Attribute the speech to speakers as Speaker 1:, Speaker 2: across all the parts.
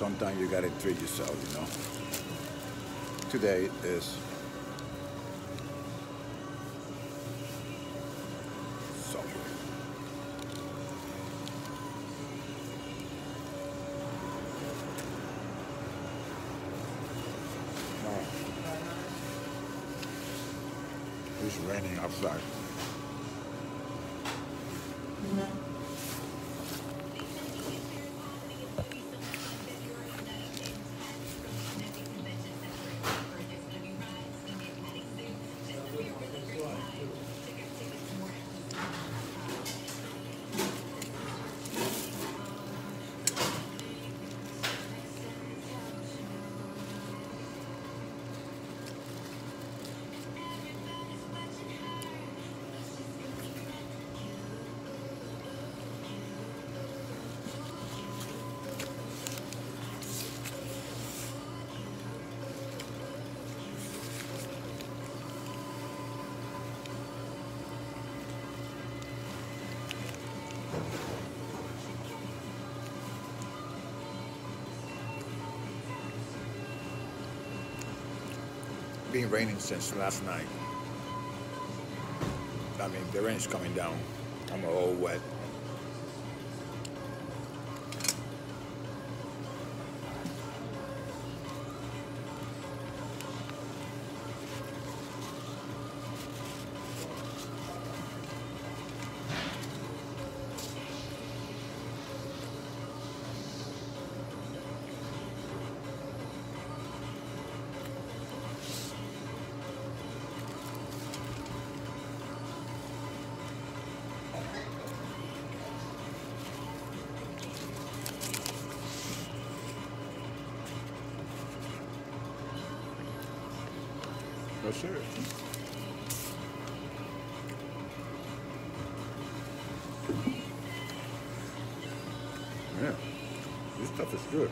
Speaker 1: sometimes you gotta treat yourself, you know. Today is Subway. Oh. It's raining outside. Been raining since last night. I mean, the rain is coming down. I'm all wet. That's it. Yeah, this stuff is good.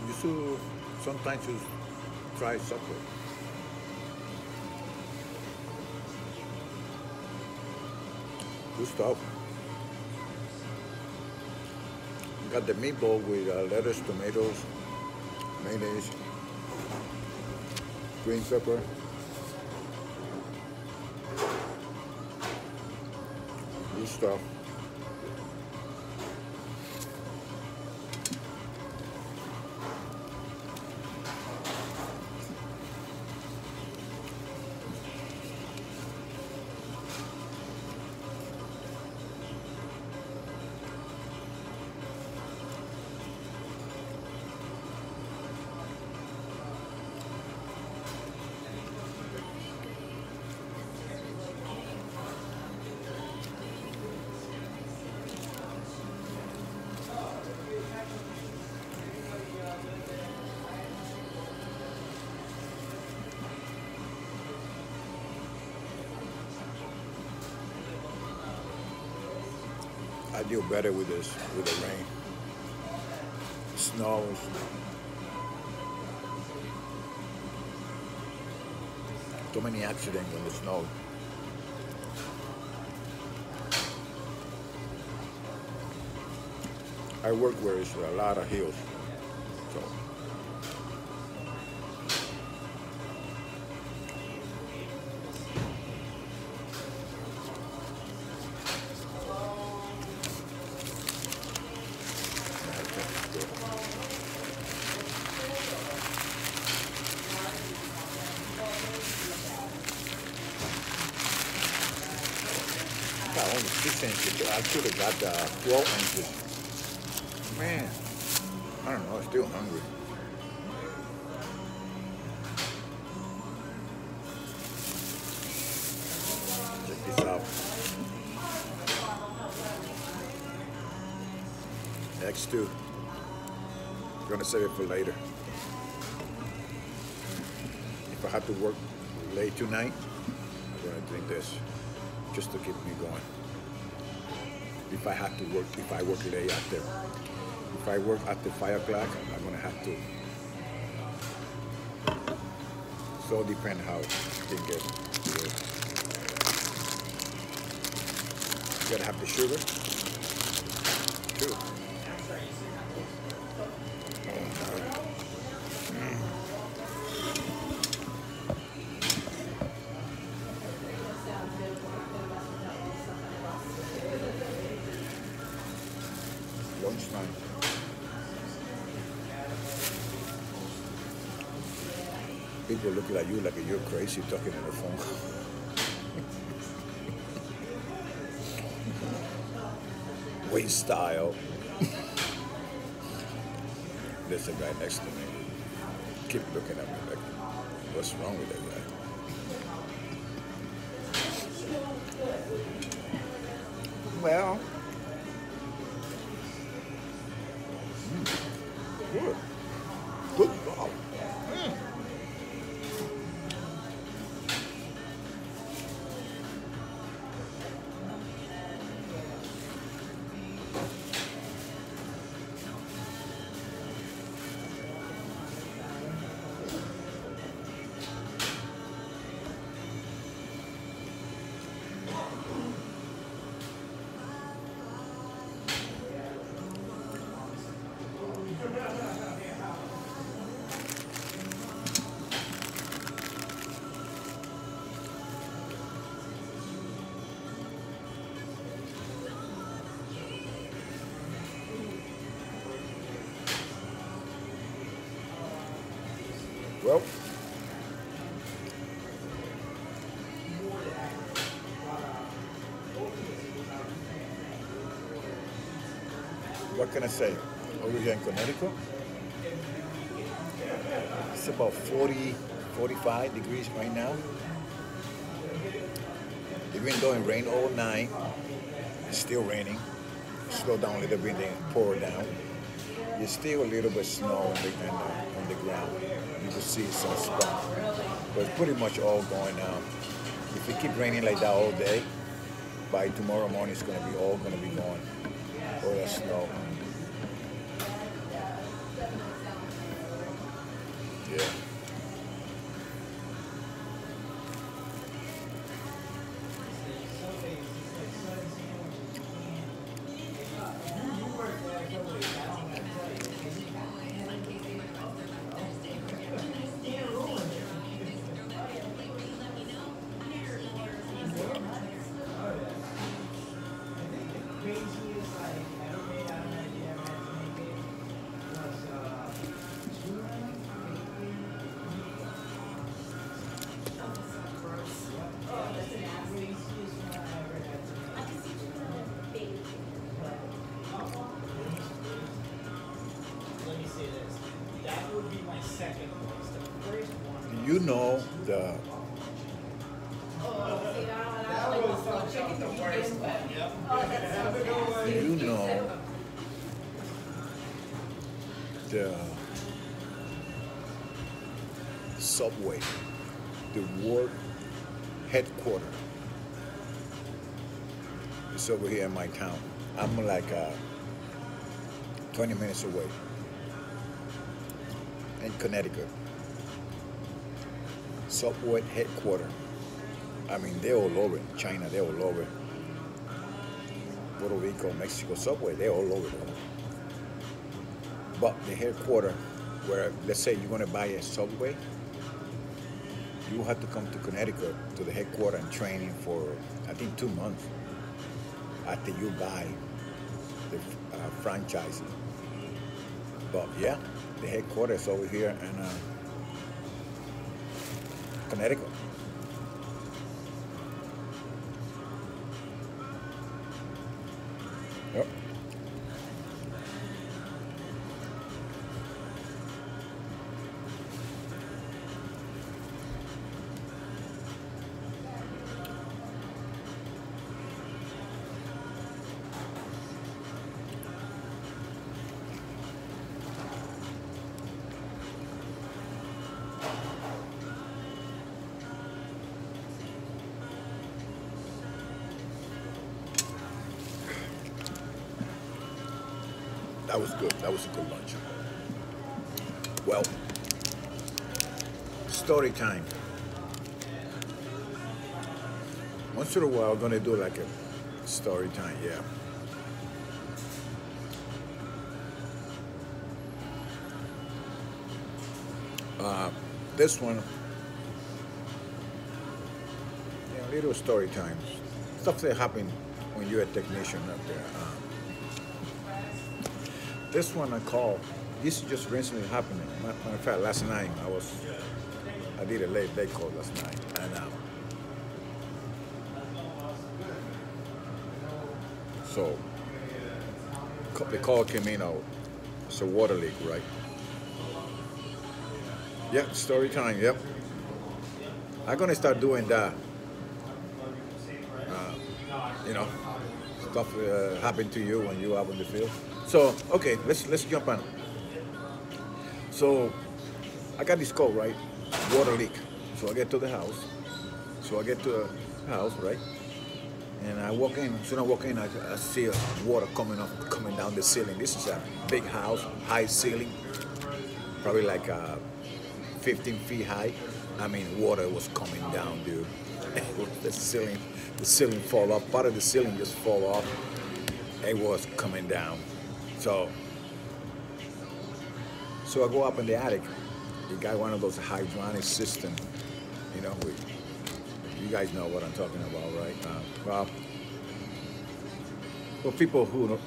Speaker 1: You should sometimes you try Subway. Good stuff. Got the meatball with lettuce, tomatoes, mayonnaise, green pepper. Good stuff. I do better with this, with the rain. Snows. So many accidents when it snows. I work where it's a lot of hills, so. Got only 6 inches. I should have got 12 inches. Man, I don't know. I'm still hungry. Check this out. X2. I'm gonna save it for later. If I have to work late tonight, I'm gonna drink this just to keep me going. If I have to work, if I work late after, if I work after 5 o'clock, I'm gonna have to. So it depends how it gets. You gotta have the sugar. Too. Lunchtime. People looking at you like you're crazy talking on the phone. Waist style. There's a guy next to me. Keep looking at me like, what's wrong with that guy? Well, good. Good job. Well, what can I say? Over here in Connecticut, it's about 40, 45 degrees right now. Even though it rained all night, it's still raining. Slow down a little bit, then pour down. There's still a little bit of snow on the ground. You can see some stuff, but it's pretty much all going down. If it keep raining like that all day, by tomorrow morning it's gonna be all gone. All that snow. Yeah. You know the subway, the world headquarters. It's over here in my town. I'm like 20 minutes away in Connecticut. Subway headquarters. I mean, they're all over. China, they're all over. Puerto Rico, Mexico, Subway, they're all over. But the headquarters, where let's say you're gonna buy a Subway, you have to come to Connecticut to the headquarters and training for, I think, 2 months after you buy the franchise. But yeah, the headquarters over here in Connecticut. Yep. That was good. That was a good lunch. Well, story time. Once in a while, I'm gonna do like a Story time, yeah. This one, yeah, little story times. Stuff that happen when you're a technician up there. This one I call. This just recently happened. Matter of fact, last night I did a late call last night, and so the call came in. It's a water leak, right? Yep, story time. Yep. I'm gonna start doing that. You know, stuff happen to you when you out in the field. So okay, let's jump on. So I got this call, right? Water leak. So I get to the house. Right? And I walk in. As soon as I walk in, I see water coming down the ceiling. This is a big house, high ceiling, probably like 15 feet high. I mean, water was coming down, dude. the ceiling fall off. Part of the ceiling just fall off. It was coming down. So I go up in the attic. You got one of those hydronic systems, you know. You guys know what I'm talking about, right? Well, people who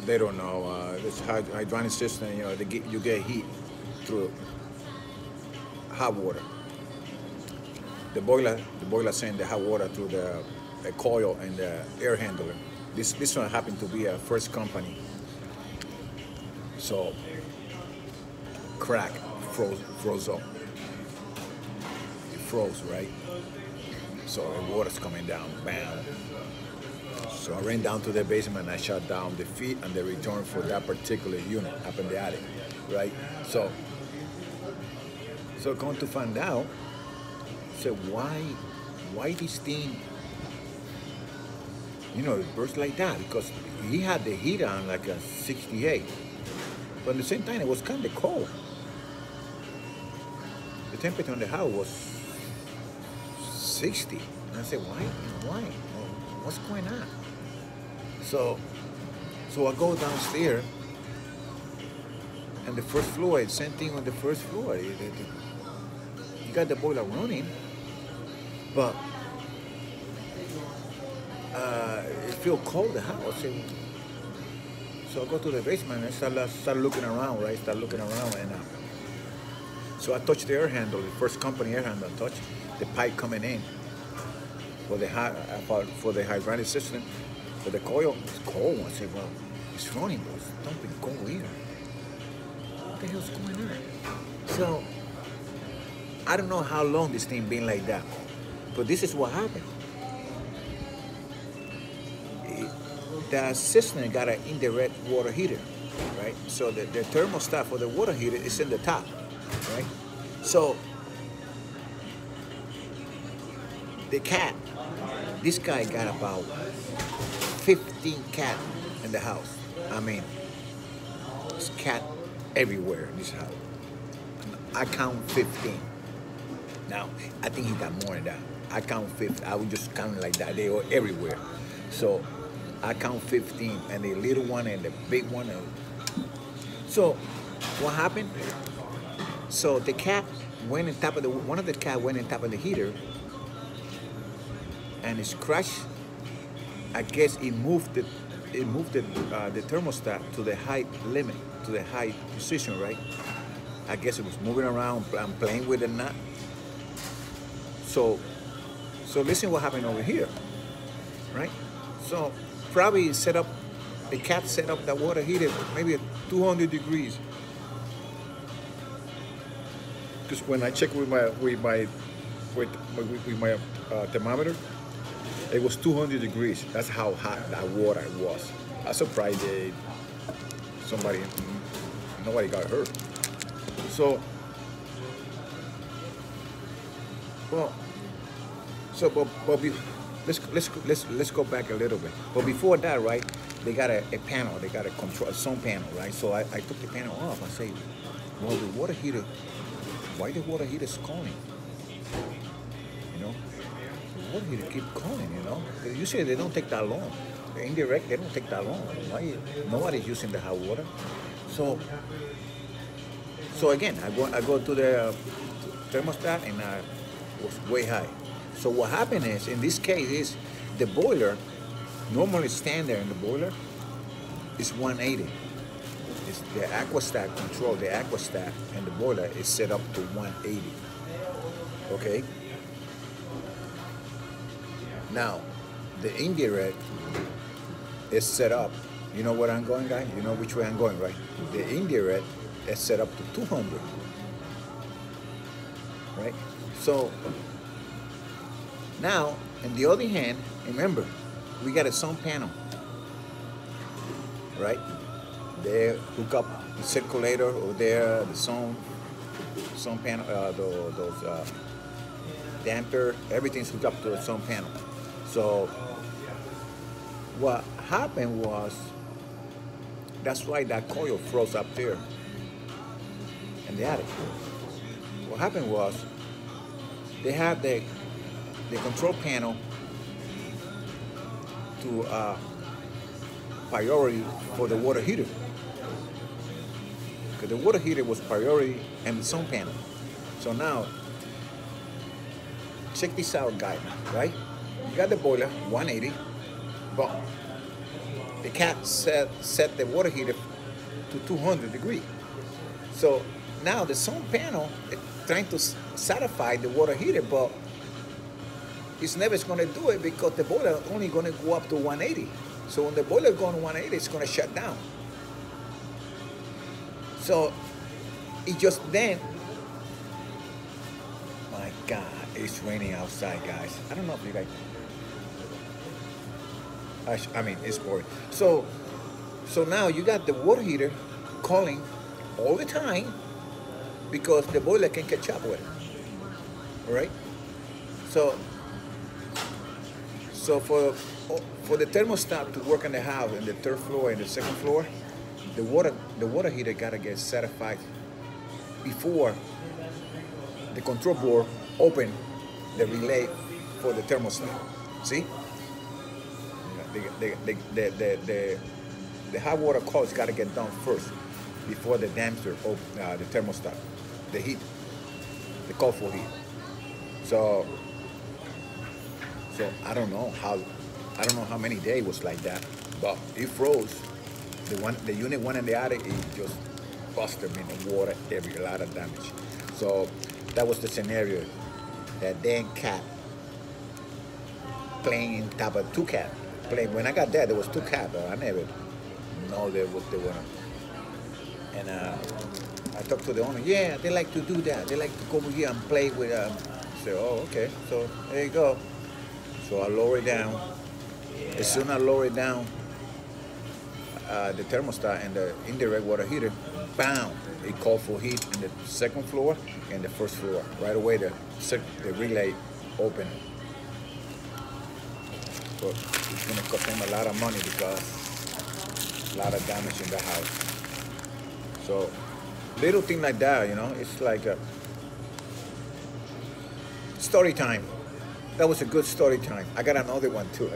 Speaker 1: they don't know, this hydronic system, you know, you get heat through hot water. The boiler send the hot water through the coil and the air handler. This one happened to be a first company. So crack, froze up. It froze, right? So the water's coming down, bam. So I ran down to the basement and I shut down the feed and the return for that particular unit up in the attic, right? So going to find out, so why this thing, you know, it burst like that? Because he had the heat on like a 68, but at the same time it was kind of cold. The temperature on the house was 60, and I said, why? What's going on? So I go downstairs, and the first floor, it's same thing on the first floor. You got the boiler running, but it feels cold, the house. So I go to the basement and I start looking around, right? And so I touched the air handle, the first company air handle I touched, the pipe coming in for the hydronic system, but the coil is cold. I said, well, it's running, but it's dumping cold here. What the hell's going on? So I don't know how long this thing been like that, but this is what happened. The system got an indirect water heater, right? So the thermostat for the water heater is in the top, right? So the cat, this guy got about 15 cats in the house. I mean, there's cat everywhere in this house. I count 15. Now, I think he got more than that. I count 15. I would just count it like that. They are everywhere. So I count 15, and the little one and the big one. So what happened? So the cat went on top of one of the cat went on top of the heater, and it crashed. I guess it moved the thermostat to the high limit, to the high position, right? I guess it was moving around and playing with the nut. So listen what happened over here, right? So probably the cat set up the water heater maybe at 200 degrees. Because when I checked with my thermometer, it was 200 degrees. That's how hot that water was. I'm surprised nobody got hurt. So, let's go back a little bit. But before that, right? They got a panel. They got a sun panel, right? So I took the panel off. I say, well, the water heater. Why the water heater is calling? You know, the water heater keep calling. You know, usually they don't take that long. indirect, they don't take that long. Why? Nobody's using the hot water. So, so again, I go to the thermostat and it was way high. So what happened is, in this case, is the boiler, normally standard in the boiler, is 180. It's the aquastat control, the aquastat and the boiler is set up to 180. Okay? Now, the indirect is set up. You know where I'm going, guys? You know which way I'm going, right? The indirect is set up to 200. Right? So, now, on the other hand, remember, we got a sun panel. Right? They hook up the circulator over there, the sun panel, those damper, everything's hooked up to the sun panel. So what happened was, that's why that coil froze up there in the attic. What happened was, they had the control panel to priority for the water heater. Because the water heater was priority and the sun panel. So now, check this out, guys, right? You got the boiler, 180, but the cat set the water heater to 200 degrees. So now the sun panel is trying to satisfy the water heater, but it's never going to do it because the boiler is only going to go up to 180. So when the boiler goes to 180, it's going to shut down. So it just then, my God, it's raining outside, guys. I don't know if you guys, I mean, it's pouring. So now you got the water heater calling all the time because the boiler can catch up with it. All right? So for the thermostat to work in the house, in the third floor and the second floor, the water heater gotta get certified before the control board open the relay for the thermostat. See? The hot water coil's gotta get done first before the damper, the thermostat, the heat, the coil for heat. So I don't know how many days was like that, but it froze. The unit went in the attic, it just busted in the water, a lot of damage. So that was the scenario. That damn cat playing in top of two cats. When I got there was two cats, but I never know they were. And I talked to the owner. Yeah, they like to do that. They like to go over here and play with. I said, oh, okay. So there you go. So I lower it down. As soon as I lower it down, the thermostat and the indirect water heater, bam! It called for heat in the second floor and the first floor. Right away, the relay opened. But it's gonna cost them a lot of money because a lot of damage in the house. So little thing like that, you know, it's like a story time. That was a good story time. I got another one too.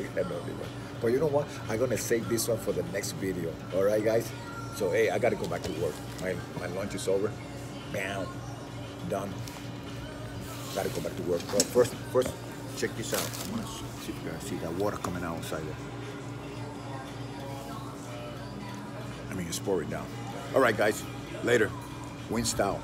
Speaker 1: But you know what? I'm gonna save this one for the next video. All right, guys. So hey, I gotta go back to work. My lunch is over. Bam, done. Gotta go back to work. But first, check this out. I'm gonna see if you guys see that water coming out outside there. I mean, it's pouring down. All right, guys. Later. Wind style.